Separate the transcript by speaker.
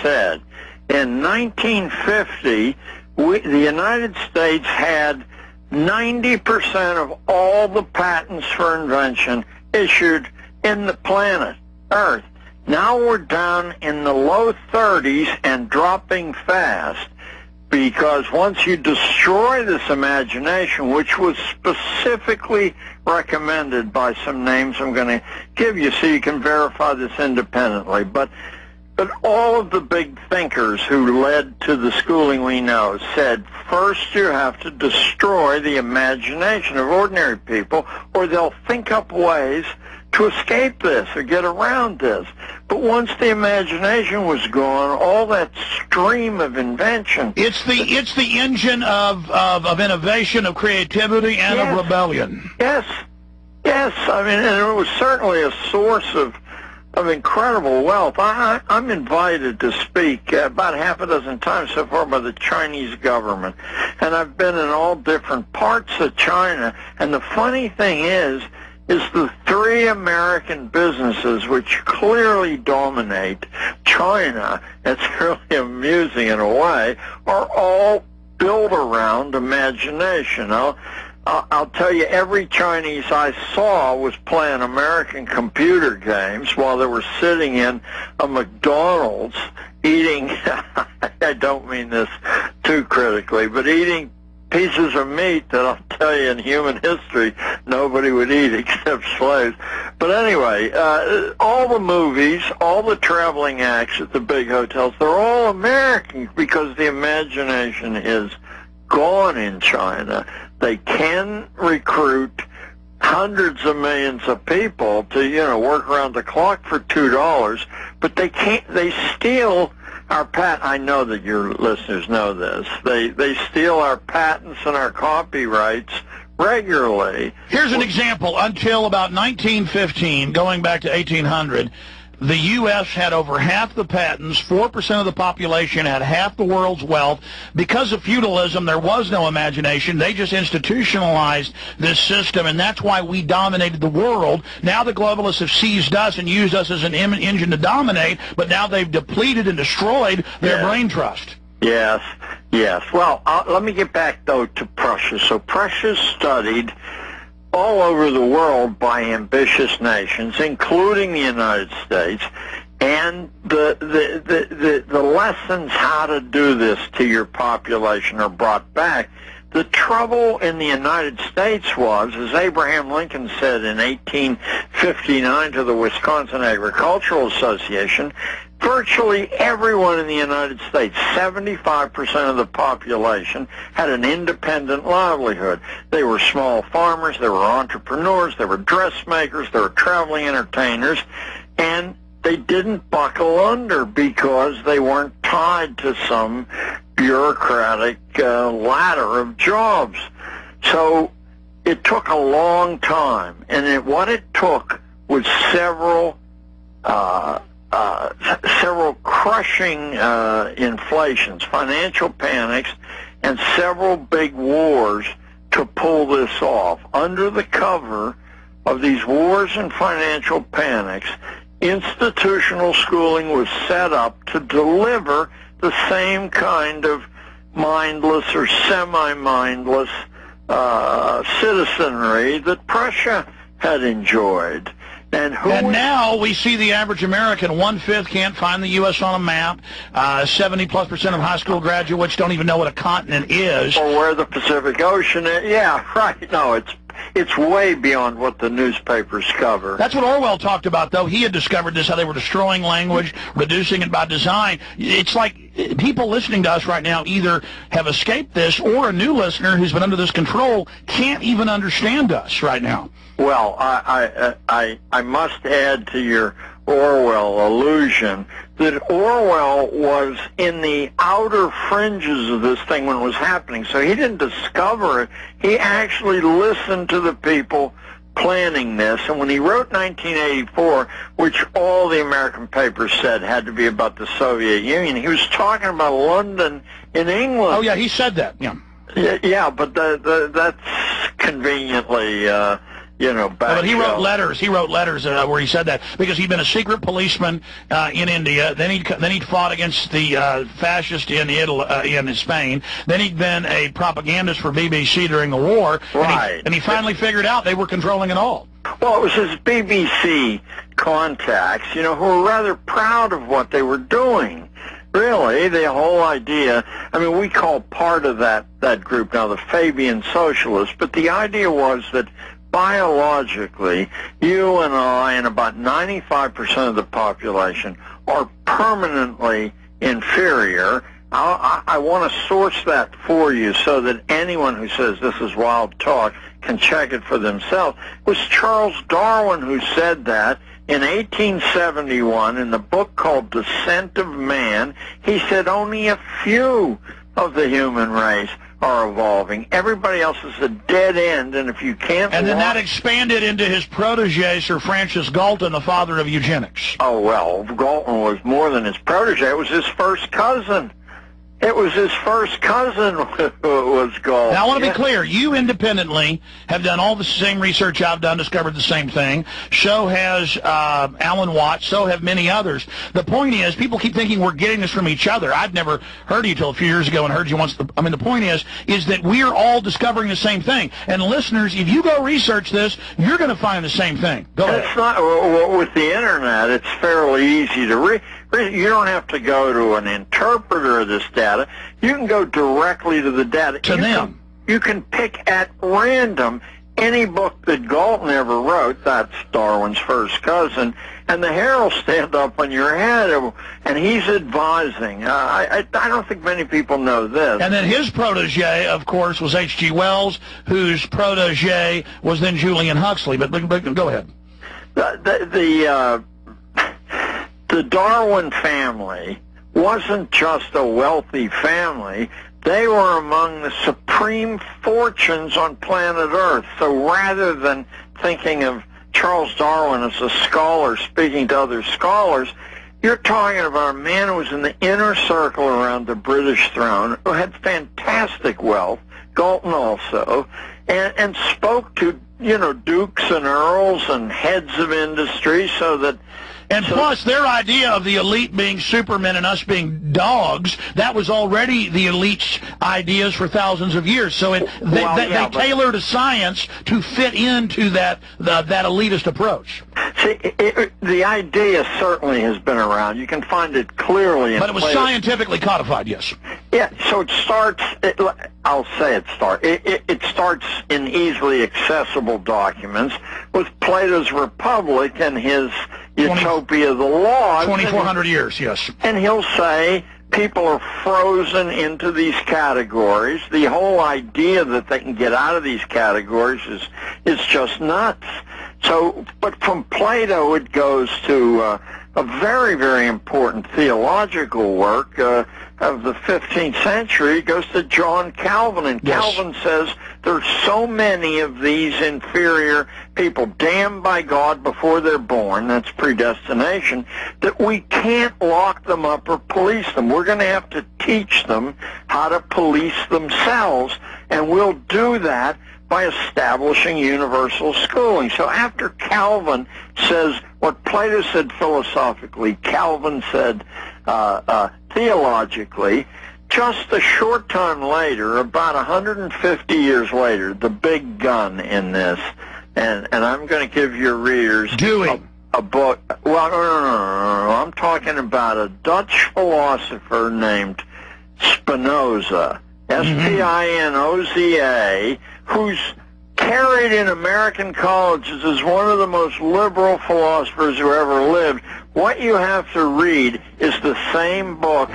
Speaker 1: said. In 1950, the United States had 90% of all the patents for invention issued in the planet Earth. Now we're down in the low 30s and dropping fast, because once you destroy this imagination, which was specifically recommended by some names I'm going to give you so you can verify this independently, but all of the big thinkers who led to the schooling we know said, first you have to destroy the imagination of ordinary people, or they'll think up ways to escape this or get around this. But once the imagination was gone, all that stream of invention...
Speaker 2: It's the engine of innovation, of creativity, and of rebellion.
Speaker 1: Yes. I mean, and it was certainly a source of incredible wealth. I'm invited to speak about half a dozen times so far by the Chinese government, and I've been in all different parts of China. And the funny thing is the three American businesses which clearly dominate China, it's really amusing in a way, are all built around imagination. I'll tell you, every Chinese I saw was playing American computer games while they were sitting in a McDonald's eating, I don't mean this too critically, but eating pieces of meat that I'll tell you in human history nobody would eat except slaves. But anyway, all the movies, all the traveling acts at the big hotels, they're all American because the imagination is gone in China. They can recruit hundreds of millions of people to, work around the clock for $2, but they can't. They steal our I know that your listeners know this. They steal our patents and our copyrights regularly.
Speaker 2: Here's an example. Until about 1915, going back to 1800, the U.S. had over half the patents, 4% of the population had half the world's wealth. Because of feudalism, there was no imagination. They just institutionalized this system, and that's why we dominated the world. Now the globalists have seized us and used us as an engine to dominate, but now they've depleted and destroyed their brain trust.
Speaker 1: Yes. Well, let me get back, though, to Prussia. So Prussia's studied all over the world by ambitious nations, including the United States, and the lessons how to do this to your population are brought back. The trouble in the United States was, as Abraham Lincoln said in 1859 to the Wisconsin Agricultural Association, virtually everyone in the United States, 75% of the population, had an independent livelihood. They were small farmers, they were entrepreneurs, they were dressmakers, they were traveling entertainers, and they didn't buckle under because they weren't tied to some bureaucratic ladder of jobs. So it took a long time, and what it took was several crushing inflations, financial panics, and several big wars to pull this off. Under the cover of these wars and financial panics, institutional schooling was set up to deliver the same kind of mindless or semi-mindless citizenry that Prussia had enjoyed. And
Speaker 2: now we see the average American, 1/5 can't find the U.S. on a map. 70+% of high school graduates don't even know what a continent is.
Speaker 1: Or where the Pacific Ocean is. Yeah, right. No, it's way beyond what the newspapers cover.
Speaker 2: That's what Orwell talked about, though. He had discovered this, how they were destroying language, reducing it by design. It's like people listening to us right now either have escaped this, or a new listener who's been under this control can't even understand us right now.
Speaker 1: Well, I must add to your Orwell allusion that Orwell was in the outer fringes of this thing when it was happening, so he didn't discover it. He actually listened to the people planning this, and when he wrote 1984, which all the American papers said had to be about the Soviet Union, he was talking about London in England.
Speaker 2: Oh, yeah, he said that, yeah.
Speaker 1: Yeah, but that's conveniently back.
Speaker 2: But he wrote letters. He wrote letters where he said that because he'd been a secret policeman in India. Then he'd fought against the fascists in Italy, in Spain. Then he'd been a propagandist for BBC during the war.
Speaker 1: Right.
Speaker 2: And he finally figured out they were controlling it all.
Speaker 1: Well, it was his BBC contacts, who were rather proud of what they were doing. Really, the whole idea, we call part of that group now the Fabian Socialists, but the idea was that biologically, you and I and about 95% of the population are permanently inferior. I want to source that for you so that anyone who says this is wild talk can check it for themselves. It was Charles Darwin who said that in 1871 in the book called Descent of Man. He said only a few of the human race are evolving. Everybody else is a dead end, and if you can't...
Speaker 2: And then that expanded into his protege, Sir Francis Galton, the father of eugenics.
Speaker 1: Oh, well, Galton was more than his protege. It was his first cousin. It was his first cousin was Galton.
Speaker 2: Now, I want to be clear. You independently have done all the same research I've done, discovered the same thing. So has Alan Watts. So have many others. The point is, people keep thinking we're getting this from each other. I'd never heard you till a few years ago and heard you once. The point is that we're all discovering the same thing. And listeners, if you go research this, you're going to find the same thing. Go ahead.
Speaker 1: It's not, with the Internet, it's fairly easy to read. You don't have to go to an interpreter of this data. You can go directly to the data. You can pick at random any book that Galton ever wrote. That's Darwin's first cousin. And the hair will stand up on your head, and he's advising. I don't think many people know this.
Speaker 2: And then his protege, of course, was H.G. Wells, whose protege was then Julian Huxley. But go ahead.
Speaker 1: The Darwin family wasn't just a wealthy family. They were among the supreme fortunes on planet Earth. So rather than thinking of Charles Darwin as a scholar speaking to other scholars, you're talking about a man who was in the inner circle around the British throne, who had fantastic wealth, Galton also, and spoke to, dukes and earls and heads of industry so that...
Speaker 2: And plus, their idea of the elite being supermen and us being dogs, that was already the elite's ideas for thousands of years. So they tailored a science to fit into that elitist approach.
Speaker 1: See, the idea certainly has been around. You can find it clearly in
Speaker 2: But it was scientifically codified, yes.
Speaker 1: Yeah, so it starts, I'll say it starts. It starts in easily accessible documents with Plato's Republic and his Utopia of the Laws.
Speaker 2: 2,400 years, yes.
Speaker 1: And he'll say people are frozen into these categories. The whole idea that they can get out of these categories is just nuts. So, but from Plato it goes to a very, very important theological work of the 15th century. It goes to John Calvin, and Calvin says there's so many of these inferior people damned by God before they're born, that's predestination, that we can't lock them up or police them. We're going to have to teach them how to police themselves, and we'll do that by establishing universal schooling. So after Calvin says what Plato said philosophically, Calvin said theologically, just a short time later, about 150 years later, the big gun in this, and I'm going to give your readers a book. Well, no. I'm talking about a Dutch philosopher named Spinoza, Spinoza, who's carried in American colleges as one of the most liberal philosophers who ever lived. What you have to read is the same book